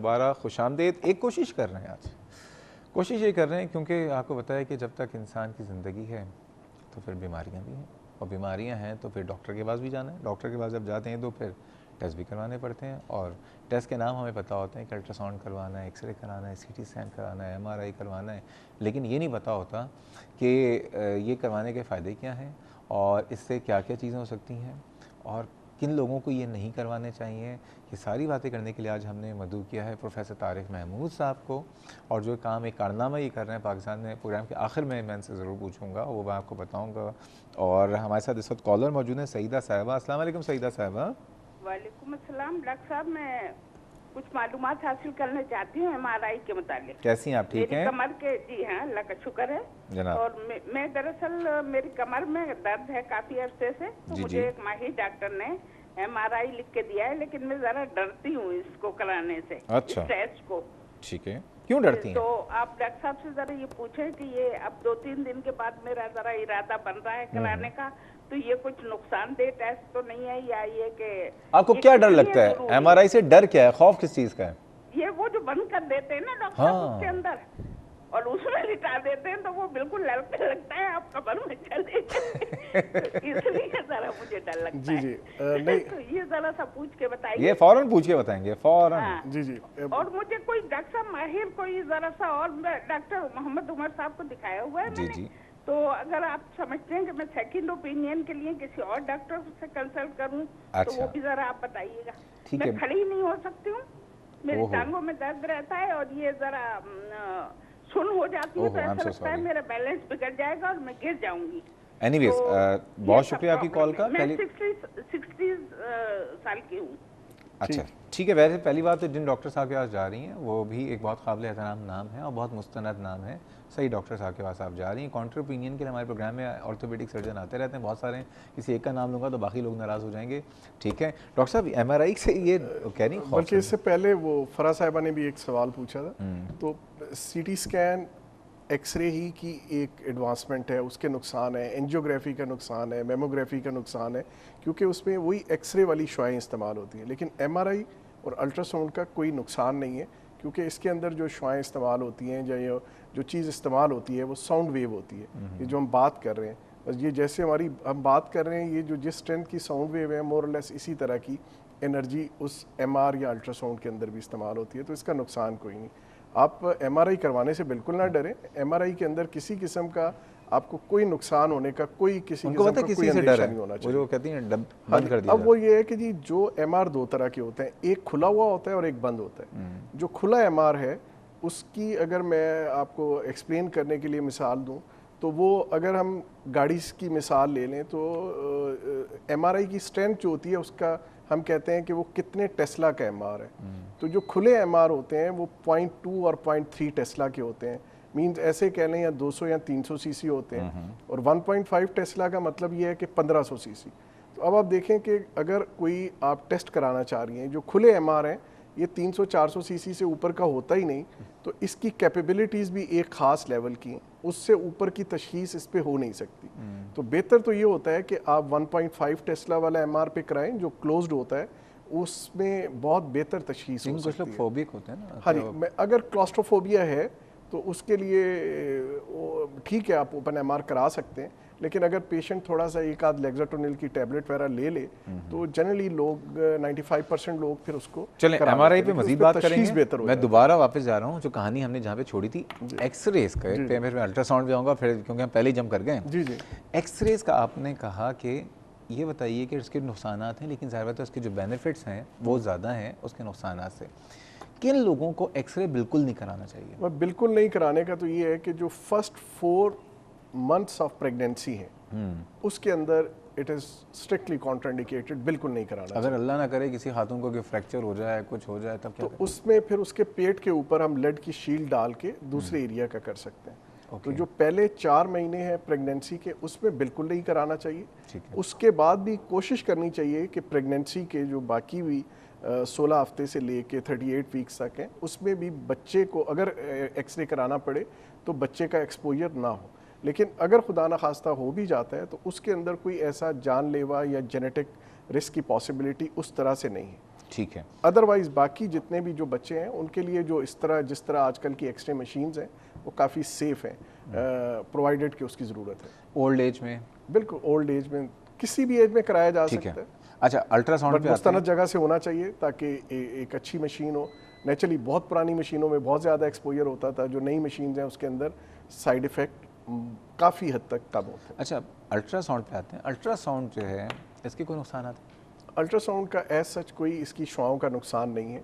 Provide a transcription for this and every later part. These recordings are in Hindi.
दोबारा खुशामदीद। एक कोशिश कर रहे हैं आज, कोशिश ये कर रहे हैं क्योंकि आपको पता है कि जब तक इंसान की ज़िंदगी है तो फिर बीमारियां भी हैं, और बीमारियां हैं तो फिर डॉक्टर के पास भी जाना है। डॉक्टर के पास जब जाते हैं तो फिर टेस्ट भी करवाने पड़ते हैं, और टेस्ट के नाम हमें पता होते हैं कि अल्ट्रासाउंड करवाना है, एक्सरे कराना है, सीटी स्कैन कराना है, एमआरआई करवाना है, लेकिन ये नहीं पता होता कि ये करवाने के फ़ायदे क्या हैं और इससे क्या क्या चीज़ें हो सकती हैं और किन लोगों को ये नहीं करवाने चाहिए। ये सारी बातें करने के लिए आज हमने मदऊ किया है प्रोफेसर तारिक महमूद साहब को, और जो काम एक कारनामा ये कर रहे हैं पाकिस्तान में। प्रोग्राम के आखिर में मैं इनसे ज़रूर पूछूंगा, वो मैं आपको बताऊंगा। और हमारे साथ इस वक्त कॉलर मौजूद है सईदा साहिबा। अस्सलाम वालेकुम सईदा साहिबा। वालेकुम अस्सलाम। डॉक्टर साहब, मैं कुछ मालूमात हासिल करना चाहती हूँ एमआरआई के मुतालिक। कैसी हैं आप? ठीक हैं? मेरी कमर के, जी हाँ, अल्लाह का शुक्र है जनाब। और मैं दरअसल मेरी कमर में दर्द है काफ़ी अरसे से, तो मुझे एक माहिर डॉक्टर ने एमआरआई लिख के दिया है, लेकिन मैं ज़रा डरती हूँ इसको कराने से। अच्छा, इस टेस्ट को। ठीक है, क्यों डरती हैं? तो आप डॉक्टर साहब से ज़रा ये पूछें कि ये अब 2-3 दिन के बाद मेरा ज़रा इरादा बन रहा है कराने का, तो ये कुछ नुकसानदेह टेस्ट तो नहीं है, या ये कि आपको क्या डर लगता है? एमआरआई से डर क्या है, खौफ किस चीज़ का है? ये वो जो बंद कर देते हैं ना डॉक्टर साहब उसके अंदर, और उसमें लिटा देते हैं, तो वो बिल्कुल लड़ने लगता है, आप कमर में चले इसलिए जरा मुझे डर लगता है। जी नहीं, तो ये जरा सा पूछ के बताइए। ये फौरन पूछ के बताएंगे, फौरन। हाँ। जी और मुझे कोई डॉक्टर साहब माहिर कोई जरा सा, और डॉक्टर मोहम्मद उमर साहब को दिखाया हुआ है जी मैंने। जी। तो अगर आप समझते हैं कि मैं सेकंड ओपिनियन के लिए किसी और डॉक्टर से कंसल्ट करूं, तो वो भी जरा आप बताइएगा। मैं खड़ी ही नहीं हो सकती हूँ, मेरी टांगों में दर्द रहता है, और ये जरा सुन हो जाती है, तो ऐसा लगता है मेरा बैलेंस बिगड़ जाएगा और मैं गिर जाऊंगी। एनीवेज, बहुत शुक्रिया आपकी कॉल का। मैं 60 साल की हूँ। अच्छा, ठीक है। वैसे पहली बात तो जिन डॉक्टर साहब के पास जा रही हैं वो भी एक बहुत काबिल एहतराम नाम है और बहुत मुस्तनद नाम है। सही डॉक्टर साहब के पास आप जा रही हैं। काउंटर ओपिनियन के लिए हमारे प्रोग्राम में ऑर्थोपेडिक सर्जन आते रहते हैं बहुत सारे। किसी एक का नाम लूँगा तो बाकी लोग नाराज़ हो जाएंगे। ठीक है डॉक्टर साहब, एमआरआई से ये कह रही, बल्कि इससे पहले वो फरा साहिबा ने भी एक सवाल पूछा था, तो सीटी स्कैन एक्सरे ही की एक एडवांसमेंट है, उसके नुकसान है, एंजियोग्राफी का नुकसान है, मेमोग्राफी का नुकसान है, क्योंकि उसमें वही एक्सरे वाली शुआएँ इस्तेमाल होती हैं। लेकिन एमआरआई और अल्ट्रासाउंड का कोई नुकसान नहीं है, क्योंकि इसके अंदर जो शुआएँ इस्तेमाल होती हैं या जो चीज़ इस्तेमाल होती है वो साउंड वेव होती है। ये जो हम बात कर रहे हैं, बस ये जैसे हम बात कर रहे हैं, ये जो जिस स्ट्रेंथ की साउंड वेव है, मोर और लेस इसी तरह की एनर्जी उस एमआर या अल्ट्रासाउंड के अंदर भी इस्तेमाल होती है, तो इसका नुकसान कोई नहीं। आप एमआरआई करवाने से बिल्कुल ना डरें। एमआरआई के अंदर किसी किस्म का आपको कोई नुकसान होने का कोई किसी किस्म का कोई अंदेशा नहीं होना चाहिए। वो कहती हैं बंद कर दिया। अब वो ये है कि जी जो एमआर दो तरह के होते हैं, एक खुला हुआ होता है और एक बंद होता है। जो खुला एमआर है उसकी अगर मैं आपको एक्सप्लेन करने के लिए मिसाल दूं, तो वो अगर हम गाड़ी की मिसाल ले लें तो एमआरआई की स्ट्रेंथ जो होती है उसका हम कहते हैं कि वो कितने टेस्ला का एमआर है। तो जो खुले एमआर होते हैं वो 0.2 और 0.3 टेस्ला के होते हैं। मीन्स ऐसे कह लें या 200 या 300 सीसी होते हैं, और 1.5 टेस्ला का मतलब ये है कि 1500 सीसी। तो अब आप देखें कि अगर कोई आप टेस्ट कराना चाह रही हैं, जो खुले एमआर हैं ये 300-400 सीसी से ऊपर का होता ही नहीं, तो इसकी कैपेबिलिटीज़ भी एक ख़ास लेवल की, उससे ऊपर की तशख़ीस इस पे हो नहीं सकती। तो बेहतर तो ये होता है कि आप 1.5 टेस्ला वाला एमआर पे कराएं जो क्लोज्ड होता है, उसमें बहुत बेहतर तशख़ीस हो सकती है। फोबिक होते हैं ना। हाँ जी, अगर क्लॉस्ट्रोफोबिया है तो उसके लिए ठीक है, आप ओपन एमआर करा सकते हैं, लेकिन अगर पेशेंट थोड़ा सा एक आध लेक्साटोनिल की टैबलेट वगैरह ले तो जनरली लोग 95% लोग फिर उसको चलें एमआरआई पे मजीद बात करेंगे। मैं दोबारा वापस जा रहा हूँ जो कहानी हमने जहाँ पे छोड़ी थी, एक्सरेज का। फिर मैं अल्ट्रासाउंड पे आऊँगा फिर, क्योंकि हम पहले ही जंप कर गए। जी जी, एक्सरेज का आपने कहा कि ये बताइए कि इसके नुकसान हैं, लेकिन ज़ाहिर बात है उसके जो बेनिफिट्स हैं वो ज़्यादा हैं उसके नुकसान से। किन लोगों को एक्सरे बिल्कुल नहीं कराना चाहिए? और बिल्कुल नहीं कराने का तो ये है कि जो फर्स्ट 4 मंथ्स ऑफ प्रेगनेंसी है उसके अंदर इट इज़ स्ट्रिक्टली कॉन्ट्राइंडिकेटेड, बिल्कुल नहीं कराना। अगर अल्लाह ना करे किसी खातून को कि फ्रैक्चर हो जाए, कुछ हो जाए, तब क्या तो उसमें फिर उसके पेट के ऊपर हम लेड की शील्ड डाल के दूसरे एरिया का कर सकते हैं। तो जो पहले 4 महीने हैं प्रेगनेंसी के, उसमें बिल्कुल नहीं कराना चाहिए। उसके बाद भी कोशिश करनी चाहिए कि प्रेगनेंसी के जो बाकी भी 16 हफ्ते से लेके 38 वीक्स तक हैं, उसमें भी बच्चे को अगर एक्सरे कराना पड़े तो बच्चे का एक्सपोजर ना हो। लेकिन अगर खुदा न खास्ता हो भी जाता है तो उसके अंदर कोई ऐसा जानलेवा या जेनेटिक रिस्क की पॉसिबिलिटी उस तरह से नहीं है। ठीक है। अदरवाइज बाकी जितने भी जो बच्चे हैं उनके लिए जो जिस तरह आजकल की एक्सरे मशीन्स हैं वो काफ़ी सेफ हैं, प्रोवाइडेड कि उसकी ज़रूरत है। ओल्ड एज में? बिल्कुल, ओल्ड एज में किसी भी एज में कराया जा सकता है। अच्छा, अल्ट्रासाउंड पे मुस्तनद जगह से होना चाहिए ताकि एक अच्छी मशीन हो। नेचुरली बहुत पुरानी मशीनों में बहुत ज़्यादा एक्सपोजर होता था, जो नई मशीन हैं उसके अंदर साइड इफ़ेक्ट काफ़ी हद तक कम होते हैं। अच्छा, अल्ट्रासाउंड पे आते हैं। अल्ट्रासाउंड जो है इसके कोई नुकसान आते हैं? अल्ट्रासाउंड का एज सच कोई इसकी शुआओं का नुकसान नहीं है।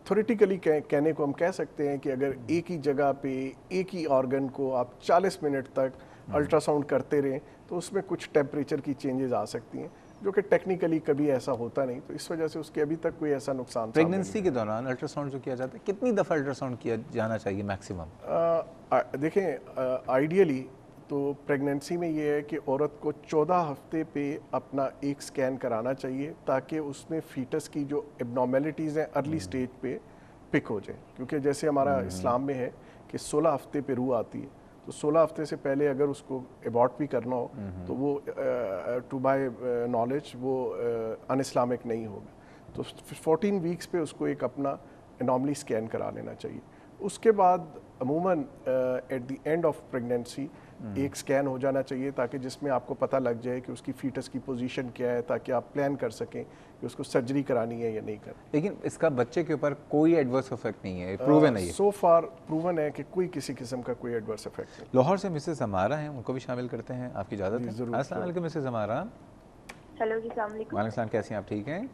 थ्योरेटिकली कहने को हम कह सकते हैं कि अगर एक ही जगह पे एक ही ऑर्गन को आप 40 मिनट तक अल्ट्रासाउंड करते रहें तो उसमें कुछ टेम्परेचर की चेंजेस आ सकती हैं, जो कि टेक्निकली कभी ऐसा होता नहीं, तो इस वजह से उसके अभी तक कोई ऐसा नुकसान। प्रेगनेंसी के दौरान अल्ट्रासाउंड जो किया जाता है, कितनी दफ़ा अल्ट्रासाउंड किया जाना चाहिए मैक्सिमम? देखें, आइडियली तो प्रेगनेंसी में ये है कि औरत को 14 हफ्ते पे अपना एक स्कैन कराना चाहिए ताकि उसमें फीटस की जो एबनॉर्मेलिटीज़ हैं अर्ली स्टेज पे पिक हो जाए, क्योंकि जैसे हमारा इस्लाम में है कि 16 हफ्ते पे रूह आती है, तो 16 हफ्ते से पहले अगर उसको एबॉर्ट भी करना हो तो वो टू बाय नॉलेज वो अनइस्लामिक नहीं होगा। तो 14 वीक्स पे उसको एक अपना एनॉमली स्कैन करा लेना चाहिए। उसके बाद अमूमन at the end of pregnancy एक स्कैन हो जाना चाहिए ताकि जिसमें आपको पता लग जाए कि उसकी फीटस की पोजीशन क्या है, ताकि आप प्लान कर सकें कि उसको सर्जरी करानी है या नहीं करनी। लेकिन इसका बच्चे के ऊपर कोई एडवर्स इफेक्ट नहीं है, प्रूवन है ये? सो फार प्रूवन है कि कोई किसी किस्म का कोई एडवर्स इफेक्ट नहीं। लाहौर से मिसेस हमारा हैं, उनको भी शामिल करते हैं, आपकी इजाज़त है? जरूर। अस्सलाम वालेकुम मिसेस हमारा। हेलो जी, अस्सलाम वालेकुम। वालेकुम सलाम, कैसी हैं आप? ठीक हैं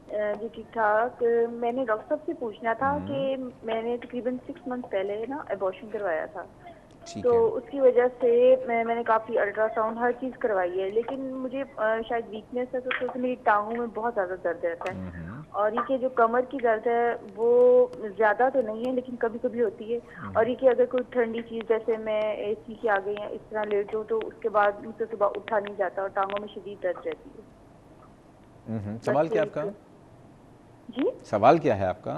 जी ठीक ठाक। मैंने डॉक्टर साहब से पूछना था कि मैंने तकरीबन 6 मंथ पहले ना अबॉर्शन करवाया था, तो उसकी वजह से मैंने काफ़ी अल्ट्रासाउंड हर चीज़ करवाई है, लेकिन मुझे शायद वीकनेस है तो मेरी टांगों में बहुत ज़्यादा दर्द रहता है, और ये कि जो कमर की दर्द है वो ज़्यादा तो नहीं है लेकिन कभी कभी होती है, और ये कि अगर कोई ठंडी चीज़ जैसे मैं AC के आगे या इस तरह लेट जाऊँ तो उसके बाद मुझसे सुबह उठा नहीं जाता और टांगों में शदीद दर्द रहती है। सवाल क्या आपका? जी, सवाल क्या है आपका?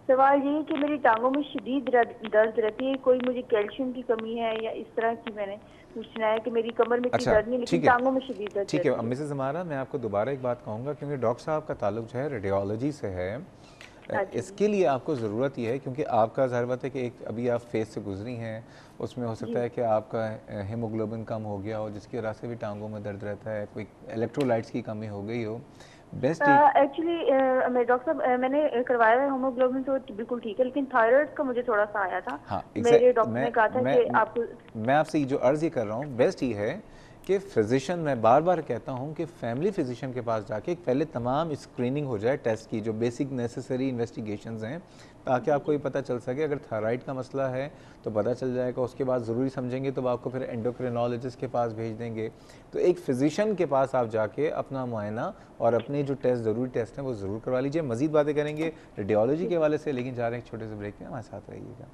सवाल ये है कि मेरी टांगों में शदीद दर्द रहती है, कोई मुझे कैल्शियम की कमी है या इस तरह की, मैंने पूछना है कि मेरी कमर में इतनी दर्द नहीं लेकिन टांगों में शदीद दर्द। ठीक है मिसेस हमारा, मैं आपको दोबारा एक बात कहूँगा, क्योंकि डॉक्टर साहब का ताल्लुक जो है रेडियोलॉजी से है, इसके लिए आपको ज़रूरत ये है क्योंकि आपका ज़ाहिर बात है कि एक अभी आप फेस से गुजरी हैं, उसमें हो सकता है कि आपका हीमोग्लोबिन कम हो गया हो जिसकी वजह से भी टांगों में दर्द रहता है, कोई इलेक्ट्रोलाइट्स की कमी हो गई हो। बेस्ट एक्चुअली मैं डॉक्टर साहब मैंने करवाया है हीमोग्लोबिन तो बिल्कुल ठीक है, लेकिन थायराइड का मुझे थोड़ा सा आया था। हाँ, मेरे डॉक्टर ने कहा था कि आपको, मैं आपसे जो अर्ज़ ये कर रहा हूँ, बेस्ट ये है कि फिजिशियन, मैं बार बार कहता हूँ कि फैमिली फिजिशियन के पास जाके पहले तमाम स्क्रीनिंग हो जाए, टेस्ट की जो बेसिक नेसेसरी इन्वेस्टिगेशंस हैं, ताकि आपको ये पता चल सके अगर थायराइड का मसला है तो पता चल जाएगा, उसके बाद ज़रूरी समझेंगे तो आपको फिर एंडोक्रिनोलॉजिस्ट के पास भेज देंगे। तो एक फिजिशियन के पास आप जाके अपना मुआयना और अपने जो टेस्ट ज़रूरी टेस्ट हैं वो ज़रूर करवा लीजिए। मज़ीद बातें करेंगे रेडियोलॉजी के हवाले से, लेकिन जा रहे हैं एक छोटे से ब्रेक में, हमारे साथ रहिएगा।